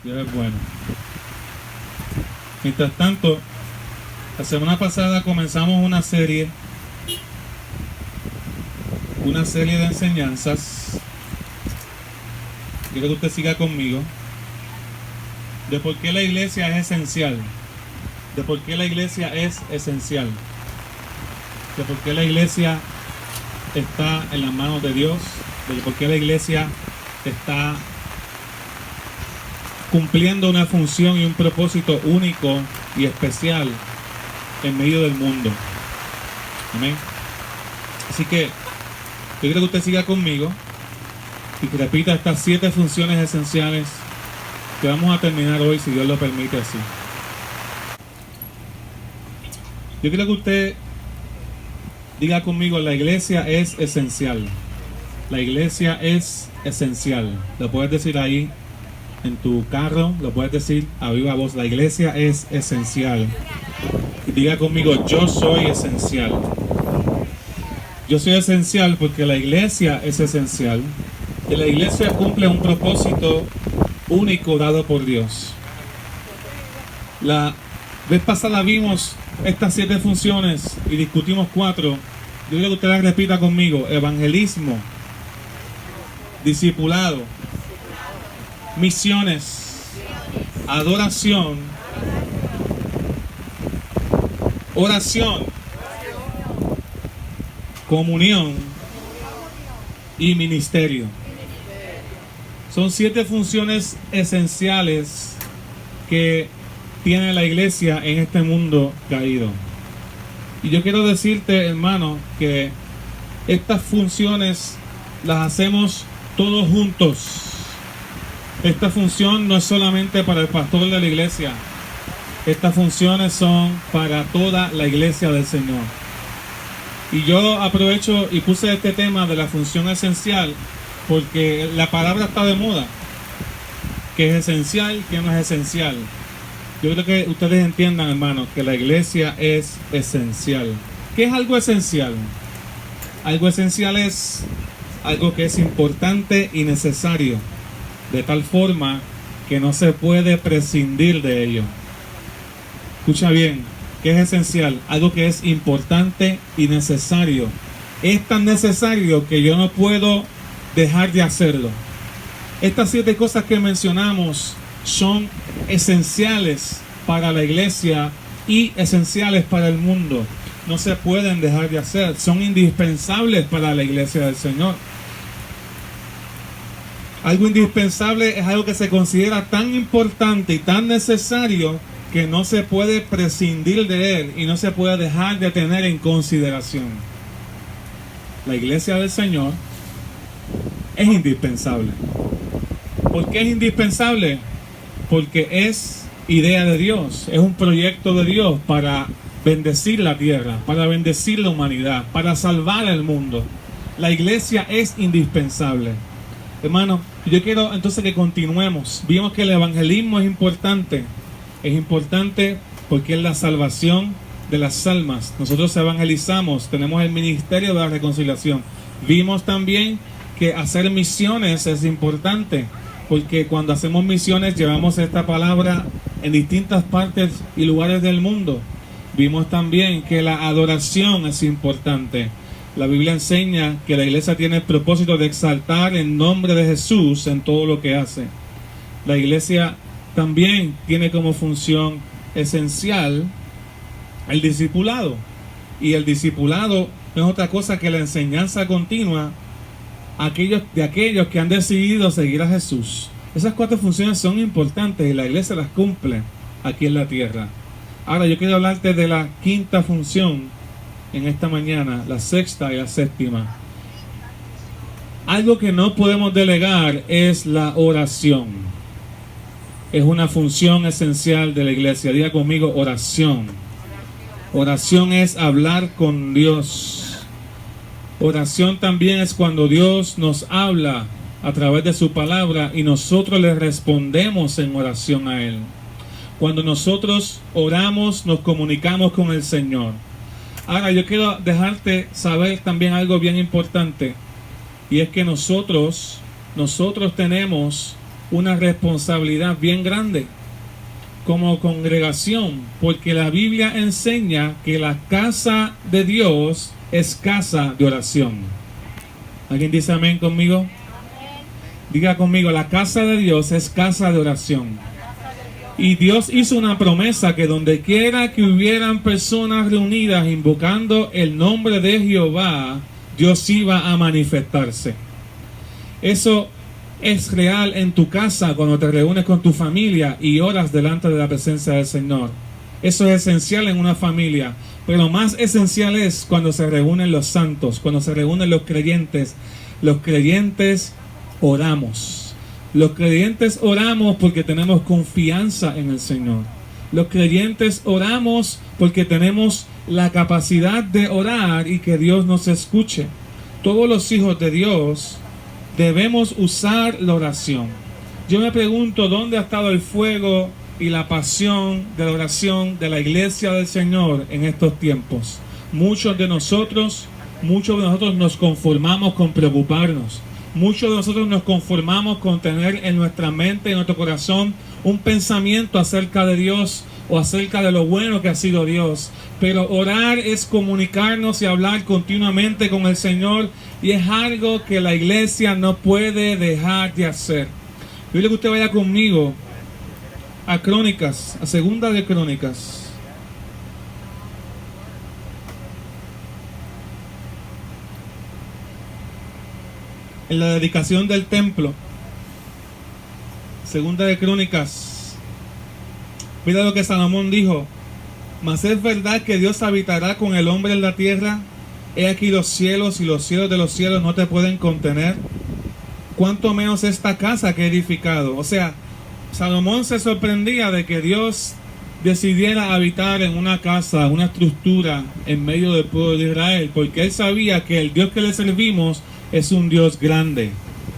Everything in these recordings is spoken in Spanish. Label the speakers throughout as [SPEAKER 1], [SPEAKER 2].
[SPEAKER 1] Dios es bueno. Mientras tanto, la semana pasada comenzamos una serie de enseñanzas. Quiero que usted siga conmigo. De por qué la iglesia es esencial. De por qué la iglesia es esencial. De por qué la iglesia está en las manos de Dios. De por qué la iglesia está cumpliendo una función y un propósito único y especial en medio del mundo. Amén. Así que yo quiero que usted siga conmigo y que repita estas 7 funciones esenciales que vamos a terminar hoy, si Dios lo permite así. Yo quiero que usted diga conmigo: la iglesia es esencial. La iglesia es esencial. Lo puedes decir ahí en tu carro, lo puedes decir a viva voz: la iglesia es esencial. Y diga conmigo: yo soy esencial. Yo soy esencial porque la iglesia es esencial. Y la iglesia cumple un propósito único dado por Dios. La vez pasada vimos estas 7 funciones y discutimos 4. Yo quiero que usted las repita conmigo: evangelismo, discipulado, misiones, adoración, oración, comunión y ministerio. Son 7 funciones esenciales que tiene la iglesia en este mundo caído. Y yo quiero decirte, hermano, que estas funciones las hacemos todos juntos. Esta función no es solamente para el pastor de la iglesia. Estas funciones son para toda la iglesia del Señor. Y yo aprovecho y puse este tema de la función esencial porque la palabra está de moda. ¿Qué es esencial? ¿Qué no es esencial? Yo creo que ustedes entiendan, hermanos, que la iglesia es esencial. ¿Qué es algo esencial? Algo esencial es algo que es importante y necesario, de tal forma que no se puede prescindir de ello. Escucha bien, ¿qué es esencial? Algo que es importante y necesario. Es tan necesario que yo no puedo dejar de hacerlo. Estas 7 cosas que mencionamos son esenciales para la iglesia y esenciales para el mundo. No se pueden dejar de hacer. Son indispensables para la iglesia del Señor. Algo indispensable es algo que se considera tan importante y tan necesario que no se puede prescindir de él y no se puede dejar de tener en consideración. La iglesia del Señor es indispensable. ¿Por qué es indispensable? Porque es idea de Dios, es un proyecto de Dios para bendecir la tierra, para bendecir la humanidad, para salvar el mundo. La iglesia es indispensable. Hermano, yo quiero entonces que continuemos. Vimos que el evangelismo es importante. Es importante porque es la salvación de las almas. Nosotros evangelizamos, tenemos el ministerio de la reconciliación. Vimos también que hacer misiones es importante, porque cuando hacemos misiones llevamos esta palabra en distintas partes y lugares del mundo. Vimos también que la adoración es importante. La Biblia enseña que la iglesia tiene el propósito de exaltar el nombre de Jesús en todo lo que hace. La iglesia también tiene como función esencial el discipulado. Y el discipulado no es otra cosa que la enseñanza continua de aquellos que han decidido seguir a Jesús. Esas 4 funciones son importantes y la iglesia las cumple aquí en la tierra. Ahora yo quiero hablarte de la 5ª función en esta mañana, la 6ª y la 7ª. Algo que no podemos delegar es la oración. Es una función esencial de la iglesia. Diga conmigo: oración. Oración es hablar con Dios. Oración también es cuando Dios nos habla a través de su palabra y nosotros le respondemos en oración a Él. Cuando nosotros oramos, nos comunicamos con el Señor. Ahora yo quiero dejarte saber también algo bien importante, y es que nosotros tenemos una responsabilidad bien grande como congregación, porque la Biblia enseña que la casa de Dios es casa de oración. ¿Alguien dice amén conmigo? Diga conmigo, la casa de Dios es casa de oración. Y Dios hizo una promesa que donde quiera que hubieran personas reunidas invocando el nombre de Jehová, Dios iba a manifestarse. Eso es real en tu casa cuando te reúnes con tu familia y oras delante de la presencia del Señor. Eso es esencial en una familia. Pero más esencial es cuando se reúnen los santos, cuando se reúnen los creyentes. Los creyentes oramos. Los creyentes oramos porque tenemos confianza en el Señor. Los creyentes oramos porque tenemos la capacidad de orar y que Dios nos escuche. Todos los hijos de Dios debemos usar la oración. Yo me pregunto dónde ha estado el fuego y la pasión de la oración de la iglesia del Señor en estos tiempos. Muchos de nosotros nos conformamos con preocuparnos. Muchos de nosotros nos conformamos con tener en nuestra mente, en nuestro corazón, un pensamiento acerca de Dios o acerca de lo bueno que ha sido Dios. Pero orar es comunicarnos y hablar continuamente con el Señor, y es algo que la iglesia no puede dejar de hacer. Yo quiero que usted vaya conmigo a Crónicas, a Segunda de Crónicas. En la dedicación del templo, Segunda de Crónicas, mira lo que Salomón dijo: mas es verdad que Dios habitará con el hombre en la tierra. He aquí los cielos y los cielos de los cielos no te pueden contener, cuanto menos esta casa que he edificado. O sea, Salomón se sorprendía de que Dios decidiera habitar en una casa, una estructura en medio del pueblo de Israel, porque él sabía que el Dios que le servimos es un Dios grande,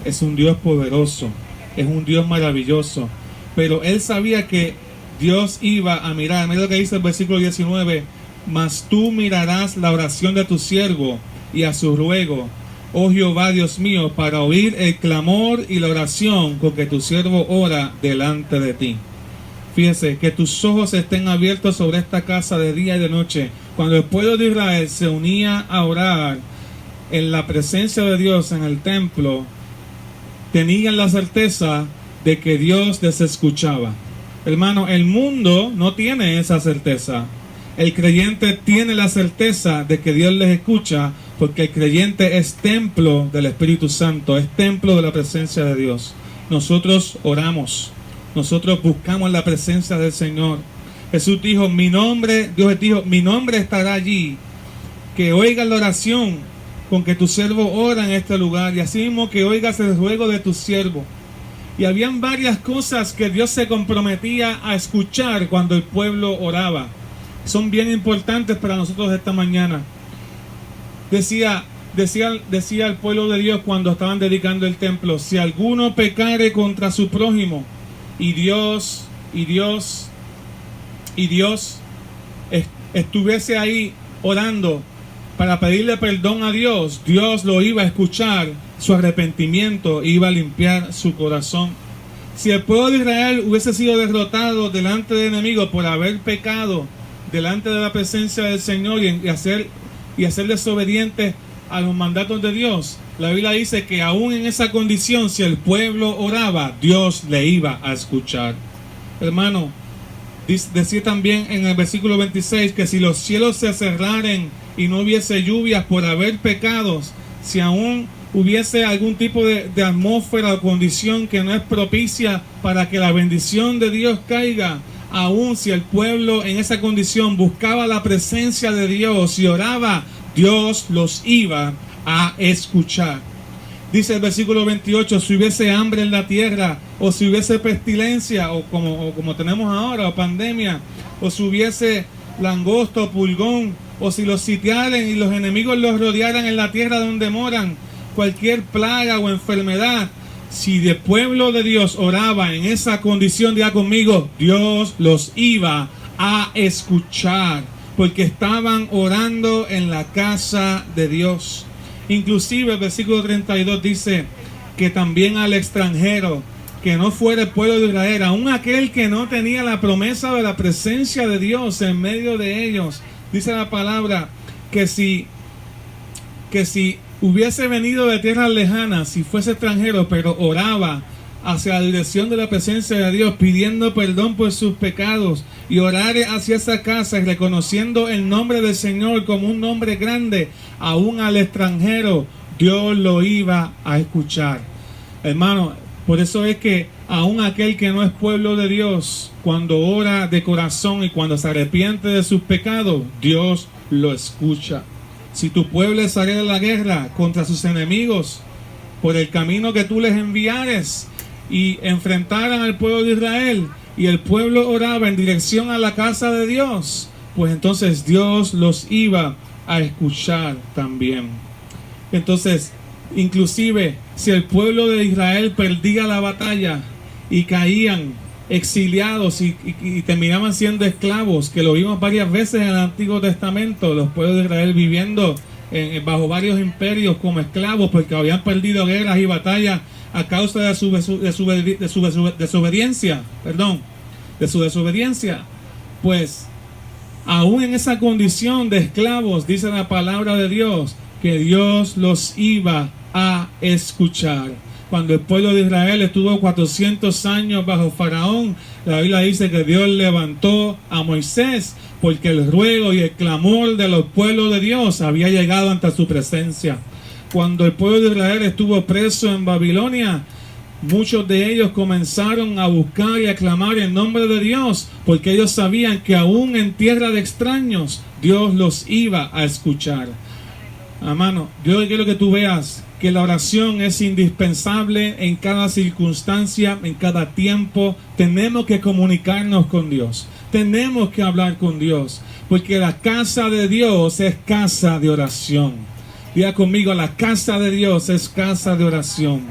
[SPEAKER 1] es un Dios poderoso, es un Dios maravilloso. Pero él sabía que Dios iba a mirar. Mira lo que dice el versículo 19: mas tú mirarás la oración de tu siervo y a su ruego, oh Jehová Dios mío, para oír el clamor y la oración con que tu siervo ora delante de ti. Fíjese, que tus ojos estén abiertos sobre esta casa de día y de noche. Cuando el pueblo de Israel se unía a orar en la presencia de Dios en el templo, tenían la certeza de que Dios les escuchaba. Hermano, el mundo no tiene esa certeza. El creyente tiene la certeza de que Dios les escucha, porque el creyente es templo del Espíritu Santo, es templo de la presencia de Dios. Nosotros oramos, nosotros buscamos la presencia del Señor. Jesús dijo, Dios dijo, mi nombre estará allí. Que oigas la oración con que tu siervo ora en este lugar, y así mismo que oigas el ruego de tu siervo. Y habían varias cosas que Dios se comprometía a escuchar cuando el pueblo oraba. Son bien importantes para nosotros esta mañana. Decía el pueblo de Dios cuando estaban dedicando el templo: si alguno pecare contra su prójimo, y Dios estuviese ahí orando para pedirle perdón a Dios, Dios lo iba a escuchar, su arrepentimiento iba a limpiar su corazón. Si el pueblo de Israel hubiese sido derrotado delante del enemigo por haber pecado delante de la presencia del Señor y hacer desobedientes a los mandatos de Dios, la Biblia dice que aún en esa condición, si el pueblo oraba, Dios le iba a escuchar. Hermano, decía también en el versículo 26 que si los cielos se cerraren y no hubiese lluvias por haber pecados, si aún hubiese algún tipo de atmósfera o condición que no es propicia para que la bendición de Dios caiga, aún si el pueblo en esa condición buscaba la presencia de Dios y oraba, Dios los iba a escuchar. Dice el versículo 28, si hubiese hambre en la tierra, o si hubiese pestilencia, o como tenemos ahora, o pandemia, o si hubiese langosta o pulgón, o si los sitiaren y los enemigos los rodearan en la tierra donde moran, cualquier plaga o enfermedad, si el pueblo de Dios oraba en esa condición, diga conmigo, Dios los iba a escuchar, porque estaban orando en la casa de Dios. Inclusive el versículo 32 dice que también al extranjero que no fuera el pueblo de Israel, aún aquel que no tenía la promesa de la presencia de Dios en medio de ellos, dice la palabra que si hubiese venido de tierras lejanas, si fuese extranjero, pero oraba hacia la dirección de la presencia de Dios, pidiendo perdón por sus pecados, y orar hacia esa casa, y reconociendo el nombre del Señor como un nombre grande, aún al extranjero, Dios lo iba a escuchar. Hermano, por eso es que aún aquel que no es pueblo de Dios, cuando ora de corazón y cuando se arrepiente de sus pecados, Dios lo escucha. Si tu pueblo saliera a la guerra contra sus enemigos, por el camino que tú les enviares, y enfrentaran al pueblo de Israel, y el pueblo oraba en dirección a la casa de Dios, pues entonces Dios los iba a escuchar también. Entonces, inclusive si el pueblo de Israel perdía la batalla y caían exiliados y terminaban siendo esclavos, que lo vimos varias veces en el Antiguo Testamento, los pueblos de Israel viviendo bajo varios imperios como esclavos porque habían perdido guerras y batallas a causa de su desobediencia, pues aún en esa condición de esclavos, dice la palabra de Dios, que Dios los iba a escuchar. Cuando el pueblo de Israel estuvo 400 años bajo Faraón, la Biblia dice que Dios levantó a Moisés porque el ruego y el clamor de los pueblos de Dios había llegado ante su presencia. Cuando el pueblo de Israel estuvo preso en Babilonia, muchos de ellos comenzaron a buscar y a clamar el nombre de Dios, porque ellos sabían que aún en tierra de extraños, Dios los iba a escuchar. Hermano, yo quiero que tú veas que la oración es indispensable en cada circunstancia, en cada tiempo. Tenemos que comunicarnos con Dios. Tenemos que hablar con Dios, porque la casa de Dios es casa de oración. Diga conmigo, la casa de Dios es casa de oración.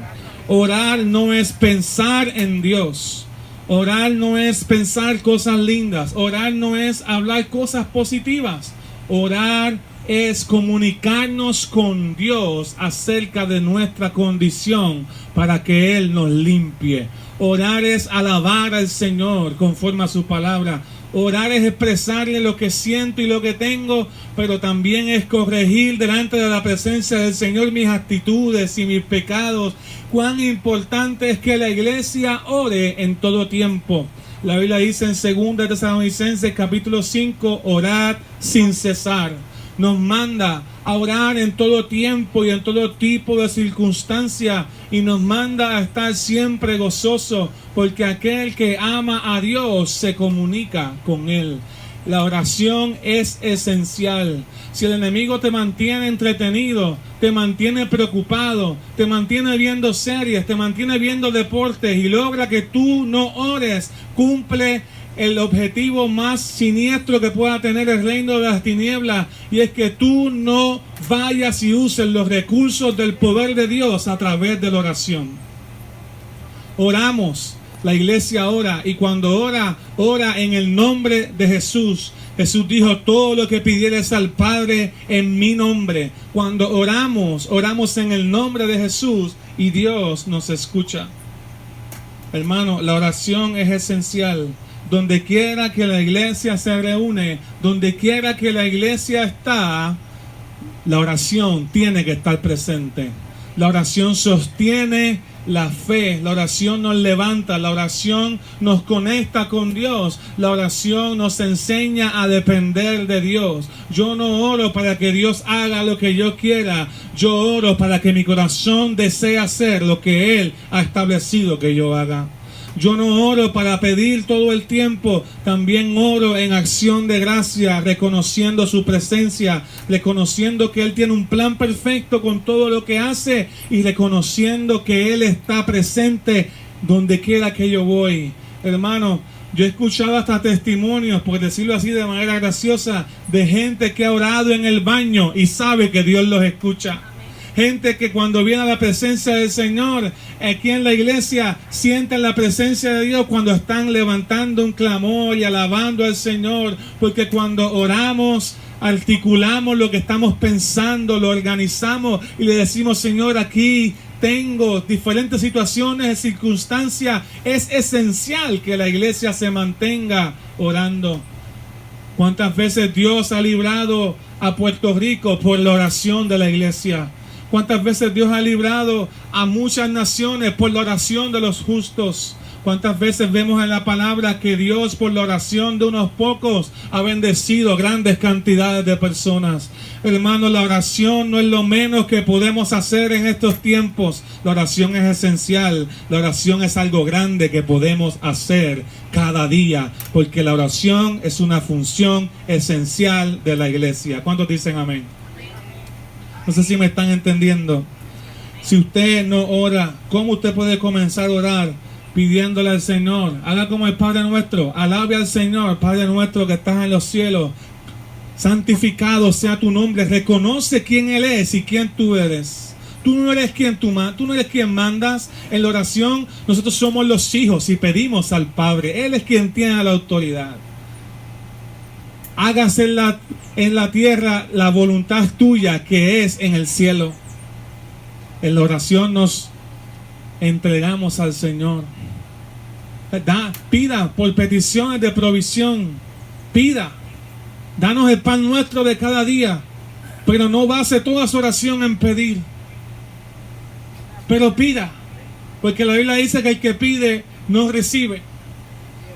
[SPEAKER 1] Orar no es pensar en Dios. Orar no es pensar cosas lindas. Orar no es hablar cosas positivas. Orar es comunicarnos con Dios acerca de nuestra condición para que Él nos limpie. Orar es alabar al Señor conforme a su palabra. Orar es expresarle lo que siento y lo que tengo, pero también es corregir delante de la presencia del Señor mis actitudes y mis pecados. Cuán importante es que la iglesia ore en todo tiempo. La Biblia dice en 2 Tesalonicenses capítulo 5, orad sin cesar. Nos manda a orar en todo tiempo y en todo tipo de circunstancia, y nos manda a estar siempre gozoso, porque aquel que ama a Dios se comunica con Él. La oración es esencial. Si el enemigo te mantiene entretenido, te mantiene preocupado, te mantiene viendo series, te mantiene viendo deportes y logra que tú no ores, cumple el objetivo más siniestro que pueda tener el reino de las tinieblas, y es que tú no vayas y uses los recursos del poder de Dios a través de la oración. Oramos, la iglesia ora, y cuando ora en el nombre de Jesús. Jesús dijo, todo lo que pidieres al Padre en mi nombre. Cuando oramos en el nombre de Jesús y Dios nos escucha. Hermano, la oración es esencial. Donde quiera que la iglesia se reúne, donde quiera que la iglesia está, la oración tiene que estar presente. La oración sostiene la fe, la oración nos levanta, la oración nos conecta con Dios, la oración nos enseña a depender de Dios. Yo no oro para que Dios haga lo que yo quiera, yo oro para que mi corazón desee hacer lo que Él ha establecido que yo haga. Yo no oro para pedir todo el tiempo, también oro en acción de gracia, reconociendo su presencia, reconociendo que Él tiene un plan perfecto con todo lo que hace y reconociendo que Él está presente donde quiera que yo voy. Hermano, yo he escuchado hasta testimonios, por decirlo así de manera graciosa, de gente que ha orado en el baño y sabe que Dios los escucha. Gente que cuando viene a la presencia del Señor, aquí en la iglesia, sienten la presencia de Dios cuando están levantando un clamor y alabando al Señor. Porque cuando oramos, articulamos lo que estamos pensando, lo organizamos y le decimos, Señor, aquí tengo diferentes situaciones, circunstancias, es esencial que la iglesia se mantenga orando. ¿Cuántas veces Dios ha librado a Puerto Rico por la oración de la iglesia? ¿Cuántas veces Dios ha librado a muchas naciones por la oración de los justos? ¿Cuántas veces vemos en la palabra que Dios por la oración de unos pocos ha bendecido grandes cantidades de personas? Hermano, la oración no es lo menos que podemos hacer en estos tiempos. La oración es esencial. La oración es algo grande que podemos hacer cada día, porque la oración es una función esencial de la iglesia. ¿Cuántos dicen amén? No sé si me están entendiendo. Si usted no ora, ¿cómo usted puede comenzar a orar? Pidiéndole al Señor. Haga como el Padre nuestro. Alabe al Señor, Padre nuestro que estás en los cielos. Santificado sea tu nombre. Reconoce quién Él es y quién tú eres. Tú no eres tú no eres quien mandas. En la oración nosotros somos los hijos y pedimos al Padre. Él es quien tiene la autoridad. Hágase en la tierra la voluntad tuya que es en el cielo. En la oración nos entregamos al Señor. Pida por peticiones de provisión. Pida. Danos el pan nuestro de cada día. Pero no base toda su oración en pedir. Pero pida. Porque la Biblia dice que el que pide no recibe.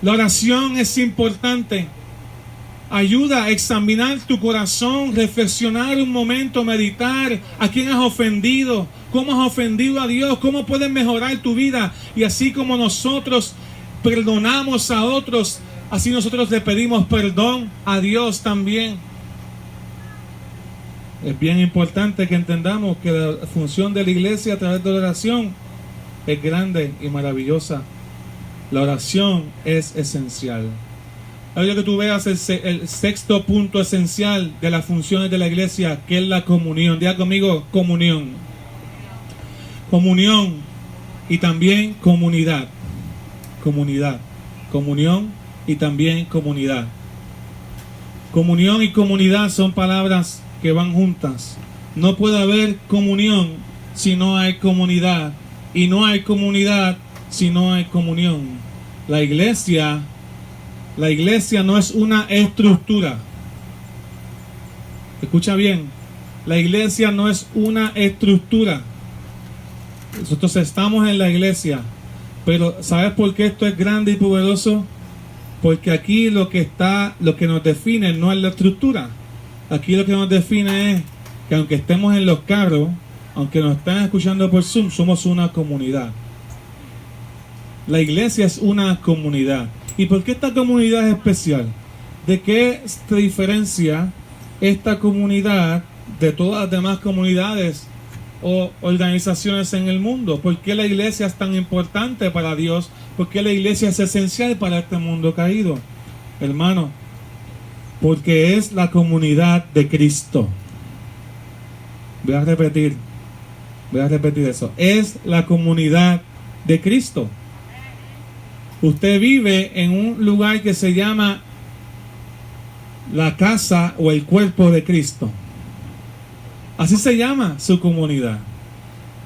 [SPEAKER 1] La oración es importante. Ayuda a examinar tu corazón, reflexionar un momento, meditar a quién has ofendido, cómo has ofendido a Dios, cómo puedes mejorar tu vida. Y así como nosotros perdonamos a otros, así nosotros le pedimos perdón a Dios también. Es bien importante que entendamos que la función de la iglesia a través de la oración es grande y maravillosa. La oración es esencial. Ahora que tú veas el sexto punto esencial de las funciones de la iglesia, que es la comunión. Diga conmigo, comunión. Comunión y también comunidad. Comunidad. Comunión y también comunidad. Comunión y comunidad son palabras que van juntas. No puede haber comunión si no hay comunidad. Y no hay comunidad si no hay comunión. La iglesia no es una estructura. Escucha bien. La iglesia no es una estructura. Nosotros estamos en la iglesia. Pero ¿sabes por qué esto es grande y poderoso? Porque aquí lo que nos define no es la estructura. Aquí lo que nos define es que aunque estemos en los carros, aunque nos estén escuchando por Zoom, somos una comunidad. La iglesia es una comunidad. ¿Y por qué esta comunidad es especial? ¿De qué se diferencia esta comunidad de todas las demás comunidades o organizaciones en el mundo? ¿Por qué la iglesia es tan importante para Dios? ¿Por qué la iglesia es esencial para este mundo caído? Hermano, porque es la comunidad de Cristo. Voy a repetir eso. Es la comunidad de Cristo. Usted vive en un lugar que se llama la casa o el cuerpo de Cristo. Así se llama su comunidad.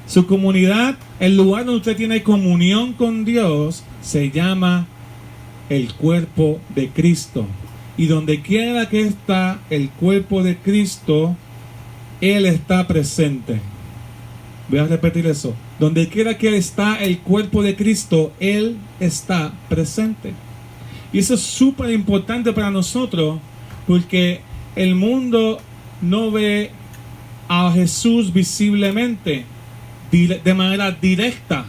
[SPEAKER 1] Su comunidad, el lugar donde usted tiene comunión con Dios, se llama el cuerpo de Cristo. Y donde quiera que está el cuerpo de Cristo, Él está presente. Voy a repetir eso. Donde quiera que está el cuerpo de Cristo, Él está presente. Y eso es súper importante para nosotros, porque el mundo no ve a Jesús visiblemente, de manera directa.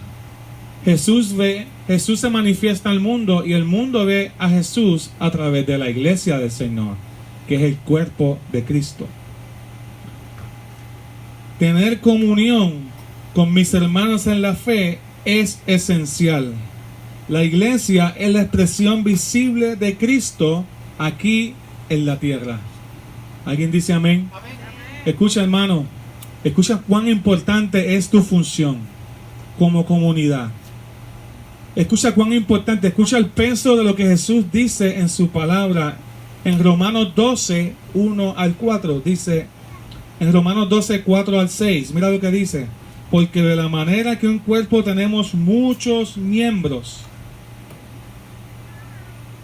[SPEAKER 1] Jesús se manifiesta al mundo y el mundo ve a Jesús a través de la iglesia del Señor, que es el cuerpo de Cristo. Tener comunión con mis hermanos en la fe es esencial. La iglesia es la expresión visible de Cristo aquí en la tierra. ¿Alguien dice amén? Amén. Escucha, hermano, escucha cuán importante es tu función como comunidad. Escucha cuán importante, escucha el peso de lo que Jesús dice en su palabra. En Romanos 12, 1 al 4, dice, en Romanos 12, 4 al 6, mira lo que dice. porque de la manera que un cuerpo tenemos muchos miembros.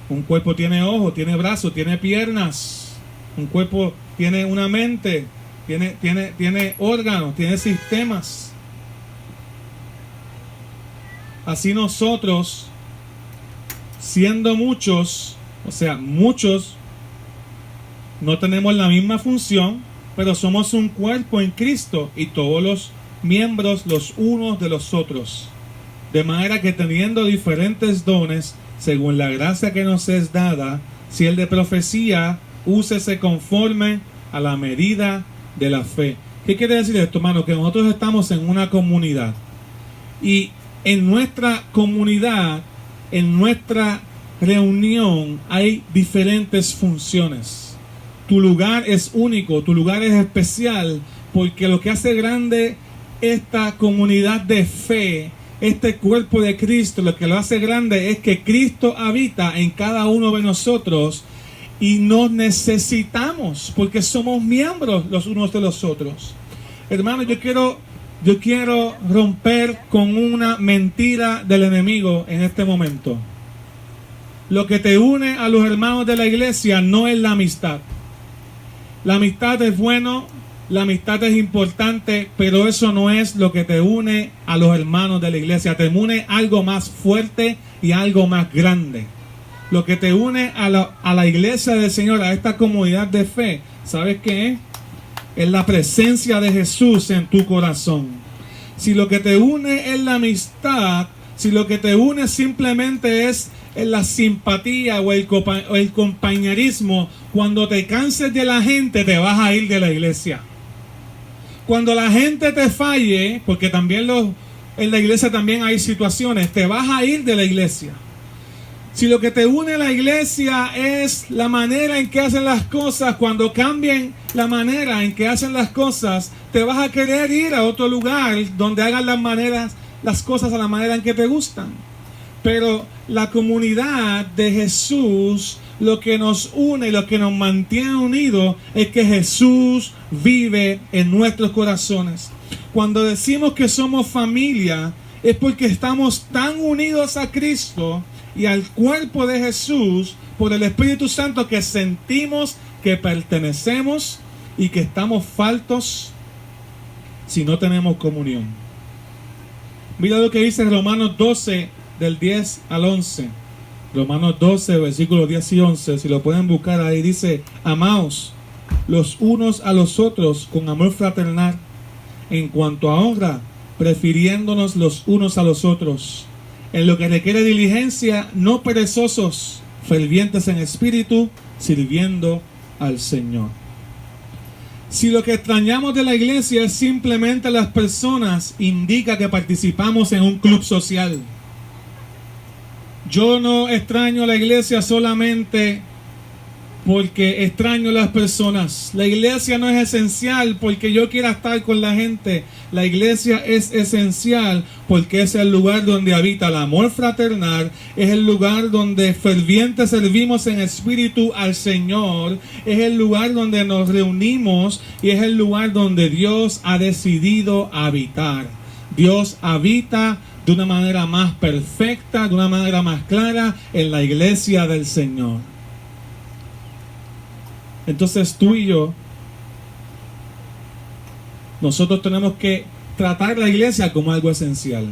[SPEAKER 1] Un cuerpo tiene ojos, tiene brazos, tiene piernas. Un cuerpo tiene una mente, tiene órganos, tiene sistemas. Así nosotros, siendo muchos, o sea, muchos, no tenemos la misma función, pero somos un cuerpo en Cristo y todos los miembros los unos de los otros. De manera que teniendo diferentes dones, según la gracia que nos es dada, si el de profecía, úsese conforme a la medida de la fe. ¿Qué quiere decir esto, hermano? Que nosotros estamos en una comunidad. Y en nuestra comunidad, en nuestra reunión, hay diferentes funciones. Tu lugar es único, tu lugar es especial, porque lo que hace grande esta comunidad de fe, este cuerpo de Cristo, lo que lo hace grande es que Cristo habita en cada uno de nosotros y nos necesitamos porque somos miembros los unos de los otros. Hermano, yo quiero romper con una mentira del enemigo en este momento. Lo que te une a los hermanos de la iglesia no es la amistad. La amistad es bueno. La amistad es importante, pero eso no es lo que te une a los hermanos de la iglesia. Te une algo más fuerte y algo más grande. Lo que te une a la iglesia del Señor, a esta comunidad de fe, ¿sabes qué es? Es la presencia de Jesús en tu corazón. Si lo que te une es la amistad, si lo que te une simplemente es la simpatía o el compañerismo, cuando te canses de la gente te vas a ir de la iglesia. Cuando la gente te falle, porque también en la iglesia también hay situaciones, te vas a ir de la iglesia. Si lo que te une a la iglesia es la manera en que hacen las cosas, cuando cambien la manera en que hacen las cosas, te vas a querer ir a otro lugar donde hagan las cosas a la manera en que te gustan. Pero la comunidad de Jesús, lo que nos une y lo que nos mantiene unidos es que Jesús vive en nuestros corazones. Cuando decimos que somos familia, es porque estamos tan unidos a Cristo y al cuerpo de Jesús por el Espíritu Santo que sentimos que pertenecemos y que estamos faltos si no tenemos comunión. Mira lo que dice Romanos 12, del 10 al 11. Romanos 12, versículos 10 y 11. Si lo pueden buscar ahí, dice: amaos los unos a los otros con amor fraternal, en cuanto a honra, prefiriéndonos los unos a los otros. En lo que requiere diligencia, no perezosos, fervientes en espíritu, sirviendo al Señor. Si lo que extrañamos de la iglesia es simplemente las personas, indica que participamos en un club social. Yo no extraño la iglesia solamente porque extraño las personas. La iglesia no es esencial porque yo quiera estar con la gente. La iglesia es esencial porque es el lugar donde habita el amor fraternal, es el lugar donde fervientes servimos en espíritu al Señor, es el lugar donde nos reunimos y es el lugar donde Dios ha decidido habitar. Dios habita de una manera más perfecta, de una manera más clara en la iglesia del Señor. Entonces tú y yo, nosotros tenemos que tratar la iglesia como algo esencial.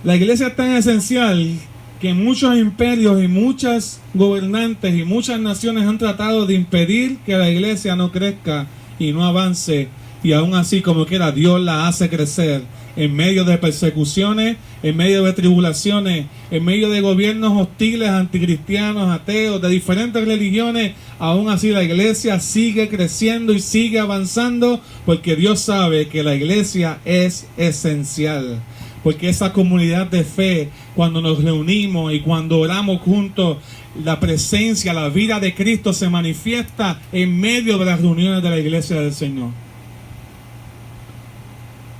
[SPEAKER 1] La iglesia es tan esencial que muchos imperios y muchos gobernantes y muchas naciones han tratado de impedir que la iglesia no crezca y no avance, y aún así, como quiera, Dios la hace crecer en medio de persecuciones, en medio de tribulaciones, en medio de gobiernos hostiles, anticristianos, ateos, de diferentes religiones. Aún así la iglesia sigue creciendo y sigue avanzando, porque Dios sabe que la iglesia es esencial. Porque esa comunidad de fe, cuando nos reunimos y cuando oramos juntos, la presencia, la vida de Cristo se manifiesta en medio de las reuniones de la iglesia del Señor.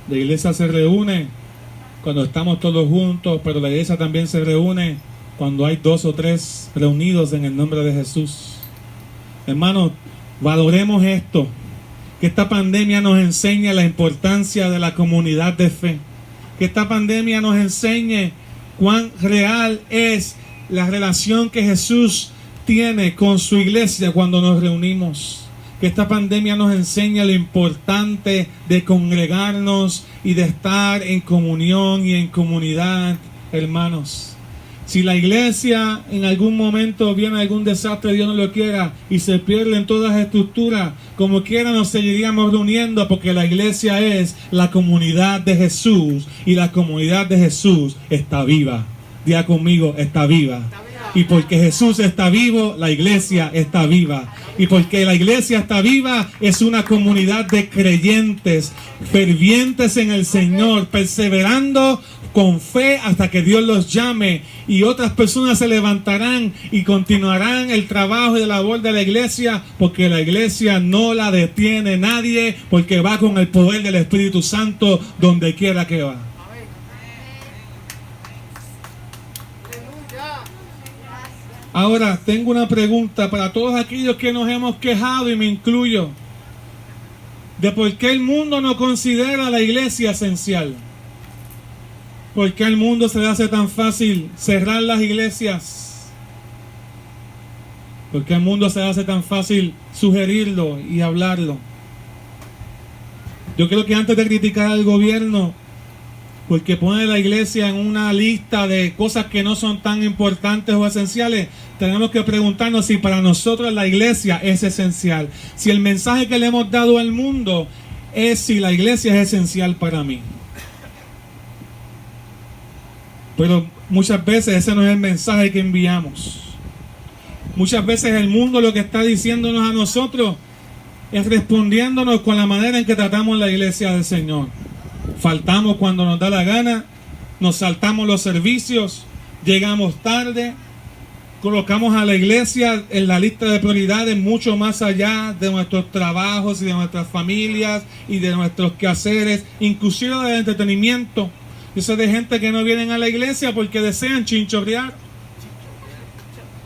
[SPEAKER 1] La iglesia se reúne cuando estamos todos juntos, pero la iglesia también se reúne cuando hay 2 o 3 reunidos en el nombre de Jesús. Hermanos, valoremos esto. Que esta pandemia nos enseñe la importancia de la comunidad de fe. Que esta pandemia nos enseñe cuán real es la relación que Jesús tiene con su iglesia cuando nos reunimos. Que esta pandemia nos enseñe lo importante de congregarnos y de estar en comunión y en comunidad, hermanos. Si la iglesia en algún momento viene algún desastre, Dios no lo quiera, y se pierden todas las estructuras, como quiera nos seguiríamos reuniendo, porque la iglesia es la comunidad de Jesús, y la comunidad de Jesús está viva. Diga conmigo, está viva. Y porque Jesús está vivo, la iglesia está viva. Y porque la iglesia está viva, es una comunidad de creyentes, fervientes en el Señor, perseverando con fe hasta que Dios los llame, y otras personas se levantarán y continuarán el trabajo y la labor de la iglesia, porque la iglesia no la detiene nadie, porque va con el poder del Espíritu Santo donde quiera que va. Ahora, tengo una pregunta para todos aquellos que nos hemos quejado, y me incluyo, de por qué el mundo no considera a la iglesia esencial. ¿Por qué al mundo se le hace tan fácil cerrar las iglesias? ¿Por qué al mundo se le hace tan fácil sugerirlo y hablarlo? Yo creo que antes de criticar al gobierno, porque pone la iglesia en una lista de cosas que no son tan importantes o esenciales, tenemos que preguntarnos si para nosotros la iglesia es esencial. Si el mensaje que le hemos dado al mundo es si la iglesia es esencial para mí. Pero muchas veces ese no es el mensaje que enviamos. Muchas veces el mundo lo que está diciéndonos a nosotros es respondiéndonos con la manera en que tratamos la iglesia del Señor. Faltamos cuando nos da la gana, nos saltamos los servicios, llegamos tarde, colocamos a la iglesia en la lista de prioridades mucho más allá de nuestros trabajos y de nuestras familias y de nuestros quehaceres, inclusive del entretenimiento. Yo sé de gente que no vienen a la iglesia porque desean chinchorrear,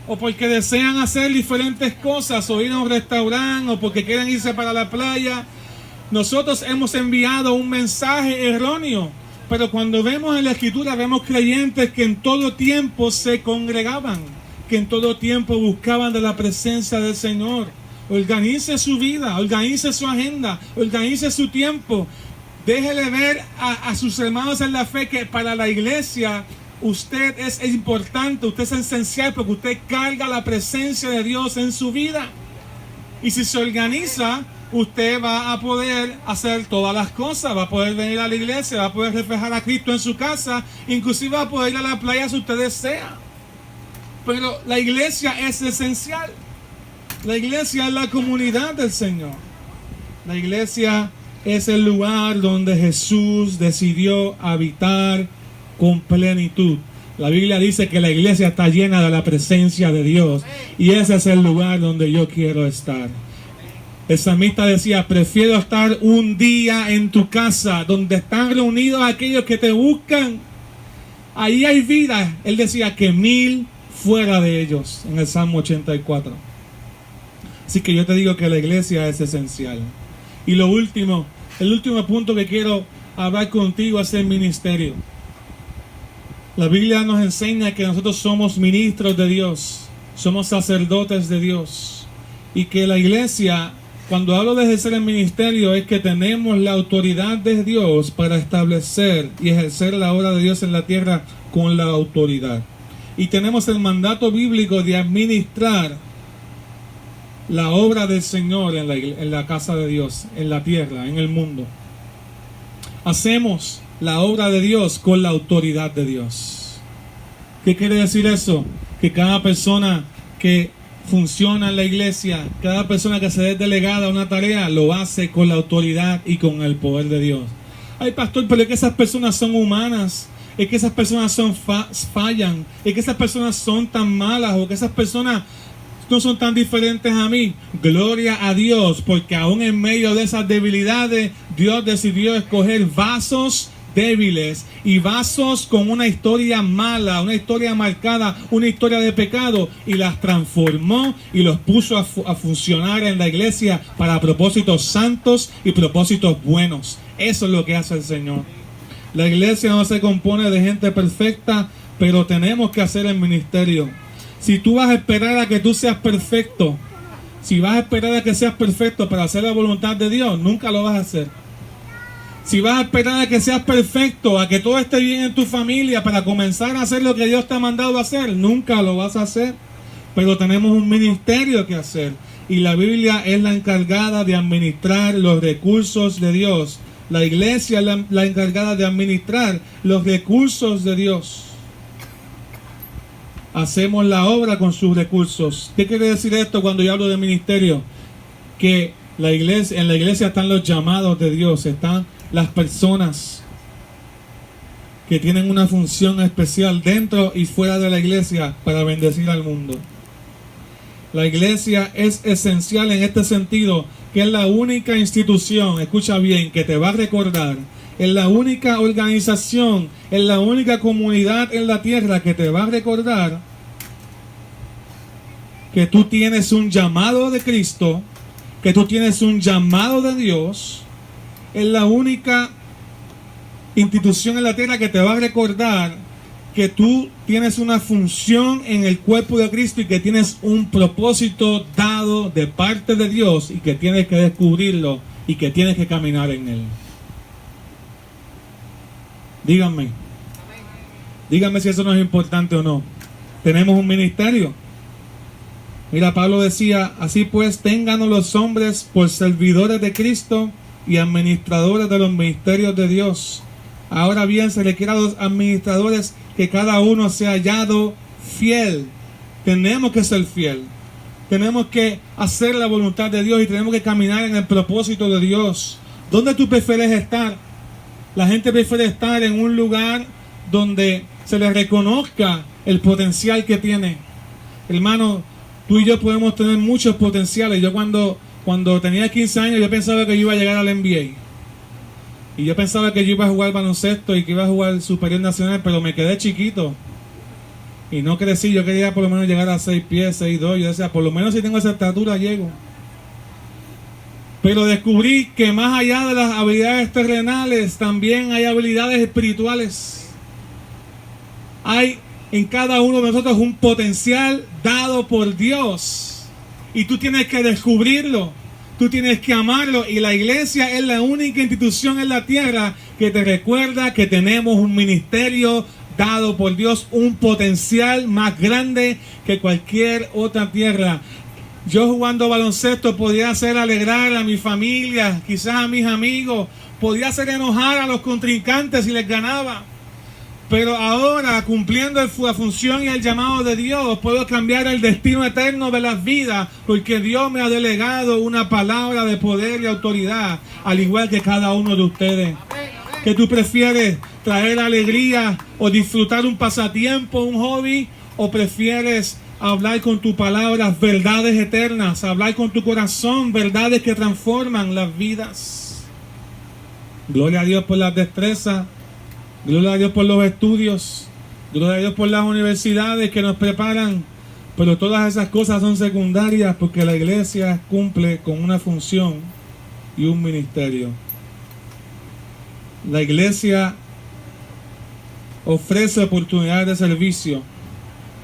[SPEAKER 1] o porque desean hacer diferentes cosas, o ir a un restaurante, o porque quieren irse para la playa. Nosotros hemos enviado un mensaje erróneo, pero cuando vemos en la Escritura, vemos creyentes que en todo tiempo se congregaban, que en todo tiempo buscaban de la presencia del Señor. Organice su vida, organice su agenda, organice su tiempo. Déjele ver a sus hermanos en la fe que para la iglesia usted es importante, usted es esencial, porque usted carga la presencia de Dios en su vida. Y si se organiza, usted va a poder hacer todas las cosas, va a poder venir a la iglesia, va a poder reflejar a Cristo en su casa, inclusive va a poder ir a la playa si usted desea. Pero la iglesia es esencial. La iglesia es la comunidad del Señor. La iglesia es el lugar donde Jesús decidió habitar con plenitud. La Biblia dice que la iglesia está llena de la presencia de Dios, y ese es el lugar donde yo quiero estar. El salmista decía: prefiero estar un día en tu casa, donde están reunidos aquellos que te buscan. Ahí hay vida. Él decía que 1000 fuera de ellos, en el Salmo 84. Así que yo te digo que la iglesia es esencial. Y el último punto que quiero hablar contigo es el ministerio. La Biblia nos enseña que nosotros somos ministros de Dios, somos sacerdotes de Dios, y que la iglesia, cuando hablo de ejercer el ministerio, es que tenemos la autoridad de Dios para establecer y ejercer la obra de Dios en la tierra con la autoridad. Y tenemos el mandato bíblico de administrar la obra del Señor en la casa de Dios, en la tierra, en el mundo. Hacemos la obra de Dios con la autoridad de Dios. ¿Qué quiere decir eso? Que cada persona que funciona en la iglesia, cada persona que se es delegada a una tarea, lo hace con la autoridad y con el poder de Dios. Ay, pastor, pero es que esas personas son humanas, es que esas personas fallan, es que esas personas son tan malas, o que esas personas no son tan diferentes a mí. Gloria a Dios, porque aún en medio de esas debilidades, Dios decidió escoger vasos débiles y vasos con una historia mala, una historia marcada, una historia de pecado, y las transformó y los puso a funcionar en la iglesia para propósitos santos y propósitos buenos. Eso es lo que hace el Señor. La iglesia no se compone de gente perfecta, pero tenemos que hacer el ministerio. Si tú vas a esperar a que tú seas perfecto, si vas a esperar a que seas perfecto para hacer la voluntad de Dios, nunca lo vas a hacer. Si vas a esperar a que seas perfecto, a que todo esté bien en tu familia para comenzar a hacer lo que Dios te ha mandado a hacer, nunca lo vas a hacer. Pero tenemos un ministerio que hacer, y la Biblia es la encargada de administrar los recursos de Dios. La iglesia es la encargada de administrar los recursos de Dios. Hacemos la obra con sus recursos. ¿Qué quiere decir esto cuando yo hablo de ministerio? Que en la iglesia están los llamados de Dios, están las personas que tienen una función especial dentro y fuera de la iglesia para bendecir al mundo. La iglesia es esencial en este sentido, que es la única institución, escucha bien, que te va a recordar, es la única organización, es la única comunidad en la tierra que te va a recordar que tú tienes un llamado de Cristo, que tú tienes un llamado de Dios. Es la única institución en la tierra que te va a recordar que tú tienes una función en el cuerpo de Cristo y que tienes un propósito dado de parte de Dios y que tienes que descubrirlo y que tienes que caminar en él. Díganme si eso no es importante o no. Tenemos un ministerio. Mira, Pablo decía, así pues, ténganos los hombres por servidores de Cristo y administradores de los ministerios de Dios. Ahora bien, se le quiere a los administradores que cada uno sea hallado fiel. Tenemos que ser fiel. Tenemos que hacer la voluntad de Dios y tenemos que caminar en el propósito de Dios. ¿Dónde tú prefieres estar? La gente prefiere estar en un lugar donde se le reconozca el potencial que tiene. Hermano, tú y yo podemos tener muchos potenciales. Yo cuando tenía 15 años yo pensaba que yo iba a llegar al NBA. Y yo pensaba que yo iba a jugar baloncesto y que iba a jugar superior nacional, pero me quedé chiquito. Y no crecí, yo quería por lo menos llegar a 6 pies, 6'2". Yo decía, por lo menos si tengo esa estatura llego. Pero descubrí que más allá de las habilidades terrenales, también hay habilidades espirituales. Hay en cada uno de nosotros un potencial dado por Dios. Y tú tienes que descubrirlo. Tú tienes que amarlo, y la iglesia es la única institución en la tierra que te recuerda que tenemos un ministerio dado por Dios, un potencial más grande que cualquier otra tierra. Yo jugando baloncesto podía hacer alegrar a mi familia, quizás a mis amigos, podía hacer enojar a los contrincantes si les ganaba. Pero ahora, cumpliendo la función y el llamado de Dios, puedo cambiar el destino eterno de las vidas, porque Dios me ha delegado una palabra de poder y autoridad, al igual que cada uno de ustedes. ¿Qué tú prefieres? ¿Traer alegría o disfrutar un pasatiempo, un hobby? ¿O prefieres hablar con tu palabra verdades eternas, hablar con tu corazón verdades que transforman las vidas? Gloria a Dios por las destrezas. Gloria a Dios por los estudios, gloria a Dios por las universidades que nos preparan, pero todas esas cosas son secundarias porque la iglesia cumple con una función y un ministerio. La iglesia ofrece oportunidades de servicio.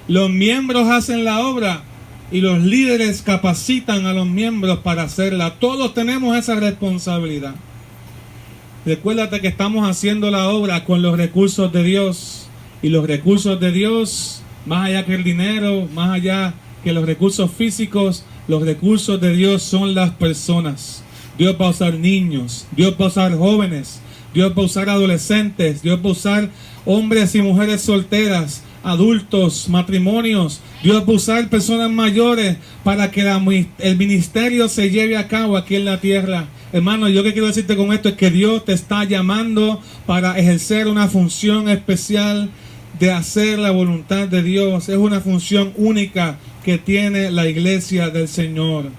[SPEAKER 1] Los miembros hacen la obra y los líderes capacitan a los miembros para hacerla. Todos tenemos esa responsabilidad. Recuérdate que estamos haciendo la obra con los recursos de Dios. Y los recursos de Dios, más allá que el dinero, más allá que los recursos físicos, los recursos de Dios son las personas. Dios va a usar niños, Dios va a usar jóvenes, Dios va a usar adolescentes, Dios va a usar hombres y mujeres solteras, adultos, matrimonios. Dios va a usar personas mayores para que el ministerio se lleve a cabo aquí en la tierra. Hermano, yo que quiero decirte con esto es que Dios te está llamando para ejercer una función especial de hacer la voluntad de Dios. Es una función única que tiene la iglesia del Señor.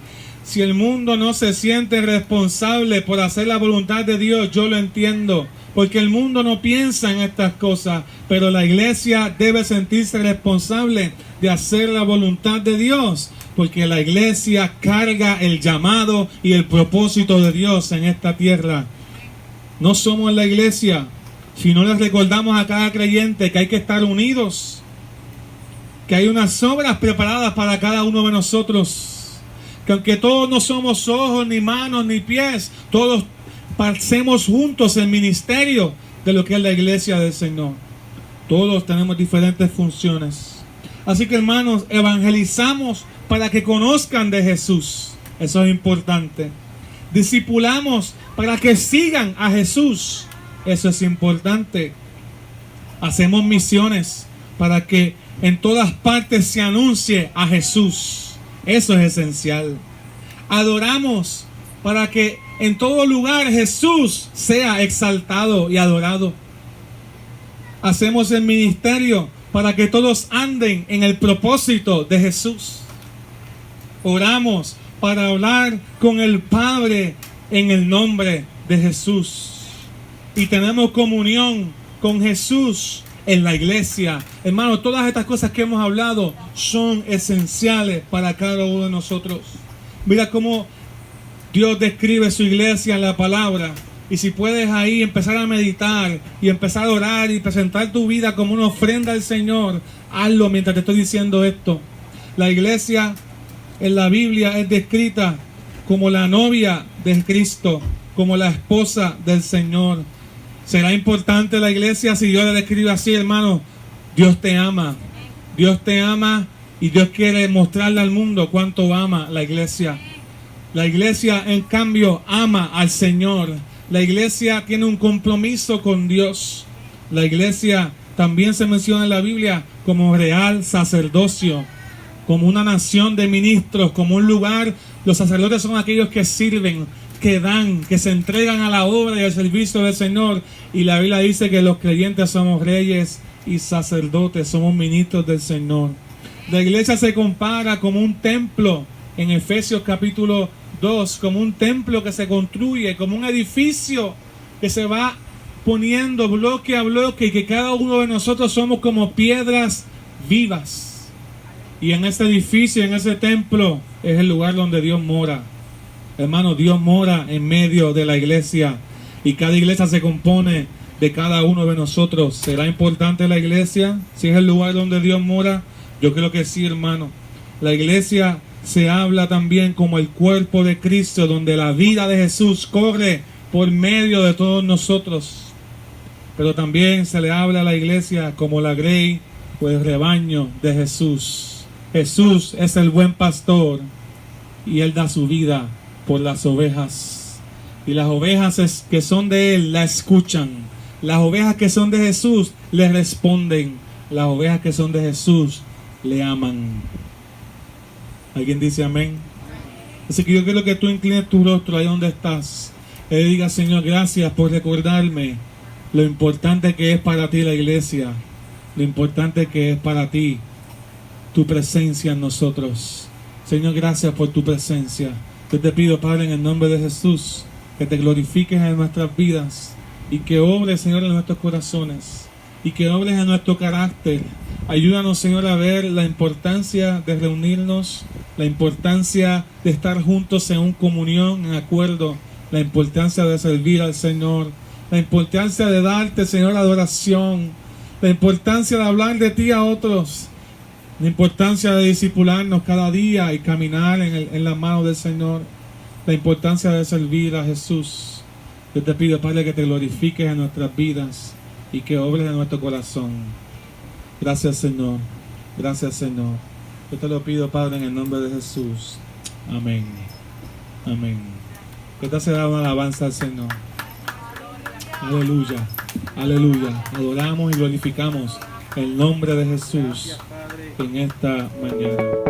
[SPEAKER 1] Si el mundo no se siente responsable por hacer la voluntad de Dios, yo lo entiendo, porque el mundo no piensa en estas cosas, pero la iglesia debe sentirse responsable de hacer la voluntad de Dios, porque la iglesia carga el llamado y el propósito de Dios en esta tierra. No somos la iglesia si no les recordamos a cada creyente que hay que estar unidos, que hay unas obras preparadas para cada uno de nosotros, que aunque todos no somos ojos, ni manos, ni pies, todos pasemos juntos el ministerio de lo que es la iglesia del Señor. Todos tenemos diferentes funciones. Así que, hermanos, evangelizamos para que conozcan de Jesús. Eso es importante. Discipulamos para que sigan a Jesús. Eso es importante. Hacemos misiones para que en todas partes se anuncie a Jesús. Eso es esencial. Adoramos para que en todo lugar Jesús sea exaltado y adorado. Hacemos el ministerio para que todos anden en el propósito de Jesús. Oramos para hablar con el Padre en el nombre de Jesús. Y tenemos comunión con Jesús en la iglesia. Hermanos, todas estas cosas que hemos hablado son esenciales para cada uno de nosotros. Mira cómo Dios describe su iglesia en la palabra. Y si puedes ahí empezar a meditar y empezar a orar y presentar tu vida como una ofrenda al Señor, hazlo mientras te estoy diciendo esto. La iglesia en la Biblia es descrita como la novia de Cristo, como la esposa del Señor. ¿Será importante la iglesia si Dios la describe así, hermano? Dios te ama. Dios te ama y Dios quiere mostrarle al mundo cuánto ama la iglesia. La iglesia, en cambio, ama al Señor. La iglesia tiene un compromiso con Dios. La iglesia también se menciona en la Biblia como real sacerdocio, como una nación de ministros, como un lugar. Los sacerdotes son aquellos que sirven, que dan, que se entregan a la obra y al servicio del Señor. Y la Biblia dice que los creyentes somos reyes y sacerdotes, somos ministros del Señor. La iglesia se compara como un templo en Efesios capítulo 2, como un templo que se construye, como un edificio que se va poniendo bloque a bloque y que cada uno de nosotros somos como piedras vivas. Y en ese edificio, en ese templo, es el lugar donde Dios mora. Hermano, Dios mora en medio de la iglesia y cada iglesia se compone de cada uno de nosotros. ¿Será importante la iglesia si es el lugar donde Dios mora? Yo creo que sí, hermano. La iglesia se habla también como el cuerpo de Cristo, donde la vida de Jesús corre por medio de todos nosotros. Pero también se le habla a la iglesia como la grey o el rebaño de Jesús. Jesús es el buen pastor y Él da su vida por las ovejas. Y las ovejas que son de Él la escuchan. Las ovejas que son de Jesús le responden. Las ovejas que son de Jesús le aman. ¿Alguien dice amén? Así que yo quiero que tú inclines tu rostro ahí donde estás. Y le digas: Señor, gracias por recordarme lo importante que es para ti la iglesia. Lo importante que es para ti tu presencia en nosotros. Señor, gracias por tu presencia. Yo te pido, Padre, en el nombre de Jesús, que te glorifiques en nuestras vidas y que obres, Señor, en nuestros corazones y que obres en nuestro carácter. Ayúdanos, Señor, a ver la importancia de reunirnos, la importancia de estar juntos en comunión, en acuerdo, la importancia de servir al Señor, la importancia de darte, Señor, adoración, la importancia de hablar de ti a otros, la importancia de discipularnos cada día y caminar en la mano del Señor, la importancia de servir a Jesús. Yo te pido, Padre, que te glorifiques en nuestras vidas y que obres en nuestro corazón. Gracias, Señor. Gracias, Señor. Yo te lo pido, Padre, en el nombre de Jesús. Amén. Amén. Que te sea una alabanza al Señor. Aleluya. Aleluya. Adoramos y glorificamos el nombre de Jesús en esta mañana.